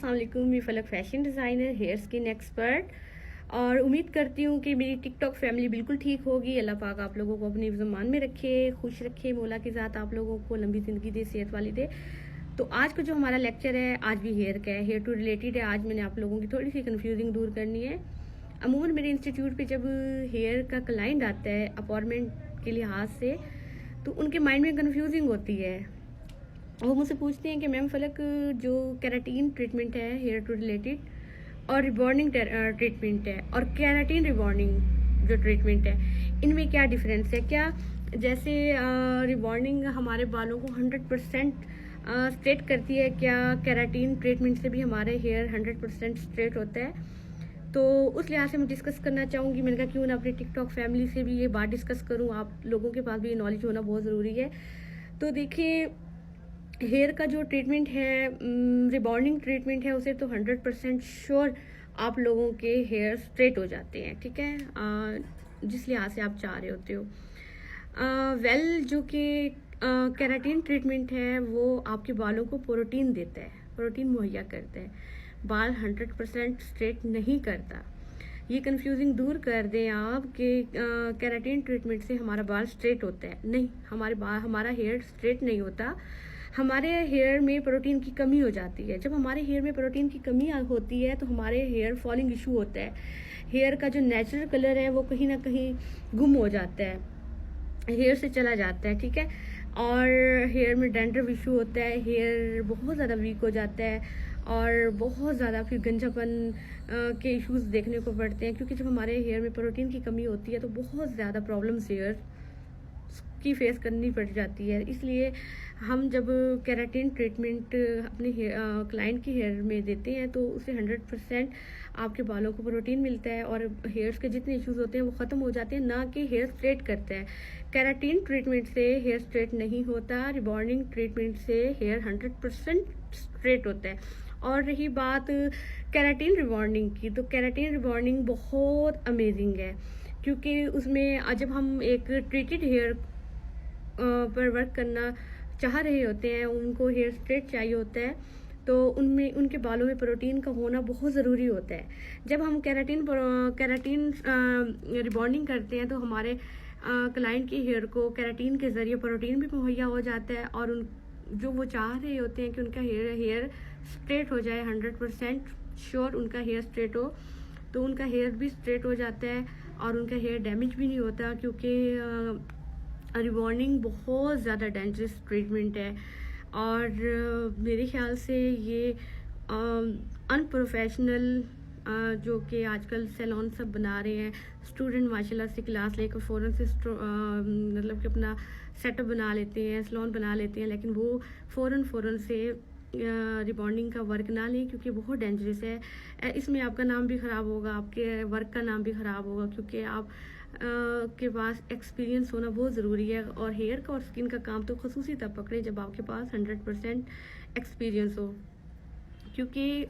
अस्सलाम वालेकुम। मैं Falak fashion designer, hair skin expert, और उम्मीद करती हूँ कि मेरी टिकटॉक फैमिली बिल्कुल ठीक होगी। अल्लाह पाक आप लोगों को अपनी ज़मान में रखे, खुश रखे, मौला की ज़ात आप लोगों को लंबी ज़िंदगी दे, सेहत वाली दे। तो आज का जो हमारा लेक्चर है, आज भी हेयर का है, हेयर टू रिलेटेड है। आज मैंने आप लोगों की थोड़ी सी कन्फ्यूजिंग दूर करनी है। अमूमन मेरे इंस्टीट्यूट पे जब हेयर का क्लाइंट आता है अपॉइंटमेंट के लिहाज से, तो उनके माइंड में कन्फ्यूजिंग होती है। वो मुझसे पूछते हैं कि मैम फलक, जो केराटिन ट्रीटमेंट है हेयर टू रिलेटेड, और रिबॉर्निंग ट्रीटमेंट है, और केराटिन रिबॉर्निंग जो ट्रीटमेंट है, इनमें क्या डिफरेंस है? क्या जैसे रिबॉर्निंग हमारे बालों को 100% स्ट्रेट करती है, क्या केराटिन ट्रीटमेंट से भी हमारे हेयर 100% स्ट्रेट होता है? तो उस लिहाज से मैं डिस्कस करना चाहूँगी। मैंने कहा क्यों ना अपने टिकटॉक फैमिली से भी ये बात डिस्कस करूँ, आप लोगों के पास भी ये नॉलेज होना बहुत ज़रूरी है। तो देखिए, हेयर का जो ट्रीटमेंट है, रिबॉर्निंग ट्रीटमेंट है, उसे तो 100% श्योर आप लोगों के हेयर स्ट्रेट हो जाते हैं, ठीक है, जिस लिहाज से आप चाह रहे होते हो। जो कि केराटिन ट्रीटमेंट है, वो आपके बालों को प्रोटीन देता है, प्रोटीन मुहैया करता है, बाल 100% स्ट्रेट नहीं करता। ये कंफ्यूजिंग दूर कर दें आप कि केराटिन ट्रीटमेंट से हमारा बाल स्ट्रेट होता है। नहीं, हमारा हेयर स्ट्रेट नहीं होता। हमारे हेयर में प्रोटीन की कमी हो जाती है। जब हमारे हेयर में प्रोटीन की कमी होती है तो हमारे हेयर फॉलिंग इशू होता है। हेयर का जो नेचुरल कलर है वो कहीं ना कहीं गुम हो जाता है, हेयर से चला जाता है, ठीक है। और हेयर में डैंड्रफ इशू होता है, हेयर बहुत ज़्यादा वीक हो जाता है, और बहुत ज़्यादा फिर गंजापन के इश्यूज देखने को पड़ते हैं। क्योंकि जब हमारे हेयर में प्रोटीन की कमी होती है तो बहुत ज़्यादा प्रॉब्लम्स हेयर की फेस करनी पड़ जाती है। इसलिए हम जब केराटिन ट्रीटमेंट अपने क्लाइंट के हेयर में देते हैं तो उसे 100% आपके बालों को प्रोटीन मिलता है, और हेयर्स के जितने इश्यूज होते हैं वो ख़त्म हो जाते हैं, ना कि हेयर स्ट्रेट करता है। केराटिन ट्रीटमेंट से हेयर स्ट्रेट नहीं होता, रिबॉर्निंग ट्रीटमेंट से हेयर 100% स्ट्रेट होता है। और रही बात केराटिन रिबॉर्निंग की, तो केराटिन रिबॉर्निंग बहुत अमेजिंग है, क्योंकि उसमें जब हम एक ट्रीटेड हेयर पर वर्क करना चाह रहे होते हैं, उनको हेयर स्ट्रेट चाहिए होता है, तो उनमें उनके बालों में प्रोटीन का होना बहुत ज़रूरी होता है। जब हम केराटिन रिबॉर्निंग करते हैं तो हमारे क्लाइंट के हेयर को केराटिन के ज़रिए प्रोटीन भी मुहैया हो जाता है, और उन जो वो चाह रहे होते हैं कि उनका हेयर स्ट्रेट हो जाए, 100% श्योर उनका हेयर स्ट्रेट हो, तो उनका हेयर भी स्ट्रेट हो जाता है और उनका हेयर डैमेज भी नहीं होता। क्योंकि रिबॉर्निंग बहुत ज़्यादा डेंजरस ट्रीटमेंट है, और मेरे ख्याल से ये अनप्रोफेशनल जो कि आजकल सैलून सब बना रहे हैं, स्टूडेंट माशाल्लाह से क्लास लेकर फ़ौरन से मतलब कि अपना सेटअप बना लेते हैं, सैलून बना लेते हैं, लेकिन वो फ़ौरन से रिबॉन्डिंग का वर्क ना लें, क्योंकि बहुत डेंजरस है। इसमें आपका नाम भी ख़राब होगा, आपके वर्क का नाम भी ख़राब होगा, क्योंकि आप के पास एक्सपीरियंस होना बहुत ज़रूरी है। और हेयर का और स्किन का काम तो खसूसी तब पकड़े जब आपके पास 100% एक्सपीरियंस हो। क्योंकि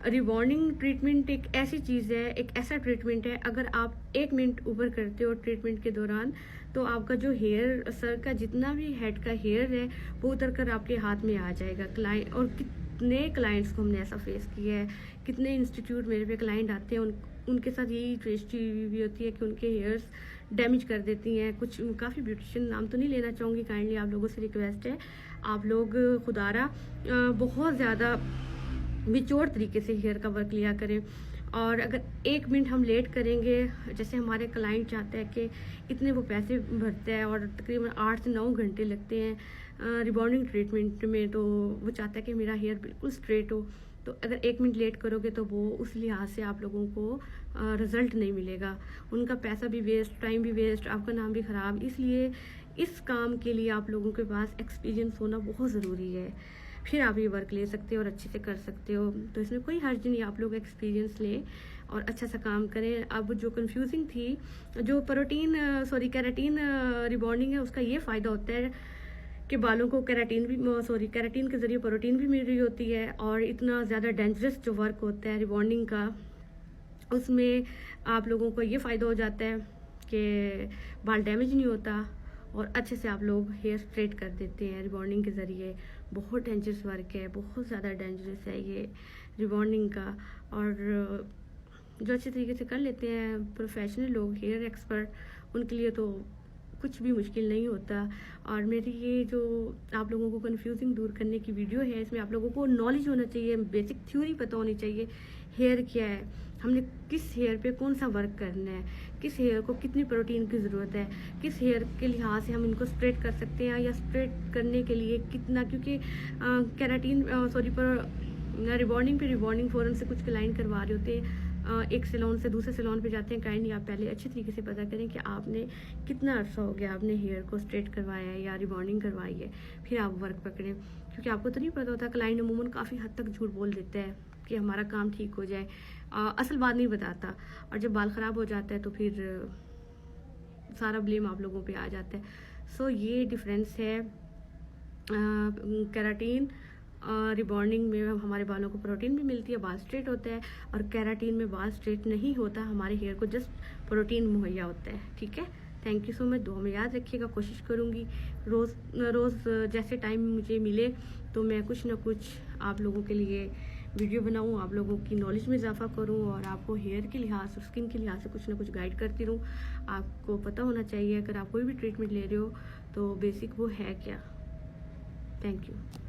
रिबॉन्डिंग ट्रीटमेंट एक ऐसी चीज़ है, एक ऐसा ट्रीटमेंट है, अगर आप 1 मिनट ऊपर करते हो ट्रीटमेंट के दौरान, तो आपका जो हेयर, सर का जितना भी हेड का हेयर है, वो उतर कर आपके हाथ में आ जाएगा। क्लाइंट, और कितने क्लाइंट्स को हमने ऐसा फेस किया है, कितने इंस्टीट्यूट मेरे पे क्लाइंट आते हैं, उनके साथ यही ट्रेस्टी भी होती है कि उनके हेयर्स डैमेज कर देती हैं। कुछ काफ़ी ब्यूटिशियन, नाम तो नहीं लेना चाहूँगी, काइंडली आप लोगों से रिक्वेस्ट है, आप लोग खुदारा बहुत ज़्यादा बेजोड़ तरीके से हेयर का वर्क लिया करें। और अगर 1 मिनट हम लेट करेंगे, जैसे हमारे क्लाइंट चाहते हैं कि इतने वो पैसे भरते हैं और तकरीबन 8 से 9 घंटे लगते हैं रिबॉन्डिंग ट्रीटमेंट में, तो वो चाहता है कि मेरा हेयर बिल्कुल स्ट्रेट हो, तो अगर 1 मिनट लेट करोगे तो वो उस लिहाज से आप लोगों को रिज़ल्ट नहीं मिलेगा, उनका पैसा भी वेस्ट, टाइम भी वेस्ट, आपका नाम भी ख़राब। इसलिए इस काम के लिए आप लोगों के पास एक्सपीरियंस होना बहुत ज़रूरी है, फिर आप ये वर्क ले सकते हो और अच्छे से कर सकते हो। तो इसमें कोई हर्ज नहीं, आप लोग एक्सपीरियंस लें और अच्छा सा काम करें। अब जो कन्फ्यूजिंग थी, जो केराटिन रिबॉन्डिंग है, उसका ये फ़ायदा होता है कि बालों को केराटिन के ज़रिए प्रोटीन भी मिल रही होती है, और इतना ज़्यादा डेंजरस जो वर्क होता है रिबॉन्डिंग का, उसमें आप लोगों को ये फ़ायदा हो जाता है कि बाल डैमेज नहीं होता, और अच्छे से आप लोग हेयर स्ट्रेट कर देते हैं रिबॉन्डिंग के ज़रिए। बहुत डेंजरस वर्क है, बहुत ज़्यादा डेंजरस है ये रिबॉन्डिंग का। और जो अच्छे तरीके से कर लेते हैं प्रोफेशनल लोग, हेयर एक्सपर्ट, उनके लिए तो कुछ भी मुश्किल नहीं होता। और मेरी ये जो आप लोगों को कन्फ्यूजिंग दूर करने की वीडियो है, इसमें आप लोगों को नॉलेज होना चाहिए, बेसिक थ्योरी पता होनी चाहिए, हेयर क्या है, हमने किस हेयर पे कौन सा वर्क करना है, किस हेयर को कितनी प्रोटीन की ज़रूरत है, किस हेयर के लिहाज से हम इनको स्ट्रेट कर सकते हैं या स्ट्रेट करने के लिए कितना, क्योंकि केराटिन पर रिबॉन्डिंग फ़ौरन से कुछ क्लाइंट करवा रहे होते हैं, एक सैलून से दूसरे सैलून पे जाते हैं। काइंडली आप पहले अच्छे तरीके से पता करें कि आपने कितना अर्सा हो गया आपने हेयर को स्ट्रेट करवाया है या रिबॉन्डिंग करवाई है, फिर आप वर्क पकड़ें। क्योंकि आपको तो नहीं पता होता, क्लाइंट अमूमन काफ़ी हद तक झूठ बोल देता है कि हमारा काम ठीक हो जाए, असल बात नहीं बताता। और जब बाल ख़राब हो जाता है तो फिर सारा ब्लेम आप लोगों पे आ जाता है। सो ये डिफरेंस है केराटिन रिबॉन्डिंग में हमारे बालों को प्रोटीन भी मिलती है, बाल स्ट्रेट होता है, और केराटिन में बाल स्ट्रेट नहीं होता, हमारे हेयर को जस्ट प्रोटीन मुहैया होता है। ठीक है, थैंक यू सो मच। दुआ में याद रखिएगा, कोशिश करूँगी रोज़ जैसे टाइम मुझे मिले तो मैं कुछ ना कुछ आप लोगों के लिए वीडियो बनाऊँ, आप लोगों की नॉलेज में इजाफा करूँ और आपको हेयर के लिहाज और स्किन के लिहाज से कुछ ना कुछ गाइड करती रहूँ। आपको पता होना चाहिए अगर आप कोई भी ट्रीटमेंट ले रहे हो तो बेसिक वो है क्या। Thank you.